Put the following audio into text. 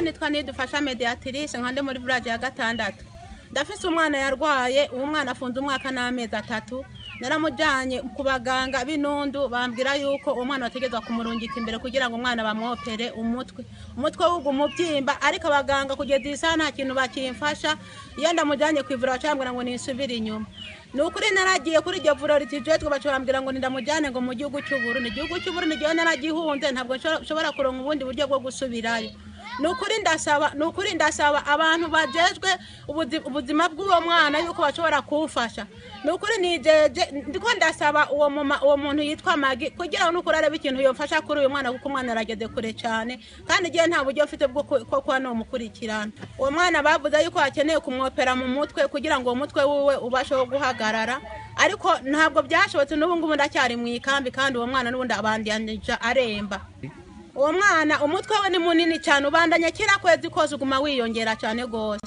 nitwa Nidufasha Mediatrice nkande muri village ya gatandatu. Ndafise umwana yarwaye, uwo mwana afunze umwaka n'amezi 3. Naramujanye kubaganga binundu bambwira yuko umwana wategezwa kumurungika imbere kugira ngo umwana bamwopere umutwe wugu mubyimba, ariko abaganga kugeza isa nta kintu bakimfasha. Iyo ndamujanye kwivura cyangwa ngo nisubire inyuma. Nukuri naragiye kuri iryo vuriro ritijwe bacambwira ngo ndamujyane ngo mu gihugu cy'u Burundi. Igihugu cy'u Burundi gihe naragihunze, ntabwo nshobora kuronka ubundi buryo bwo gusubirayo. Nukuri ndasaba abantu bajejwe ubuzima bw'uwo mwana yuko bashobora kumfasha. Nukuri nijeje ndiko ndasaba uwo muntu yitwa Magi kugira ngo nukuri arebe ikintu yomfasha kuri uyu mwana kuko umwana arageze kure cyane, kandi gihe nta buryo mfite bwo kwa no mukurikirana. Uwo mwana bavuze yuko akeneye kumwopera mu mutwe kugira ngo uwo mutwe wiwe ubashe guhagarara, ariko ntabwo byashobotse. N'ubu ngubu ndacyari mu ikambi, kandi uwo mwana n'ubundi abandyanije aremba. Uwo mwana umutwe we ni munini cyane, ubandanya kira kwezi kose uguma wiyongera cyane gose.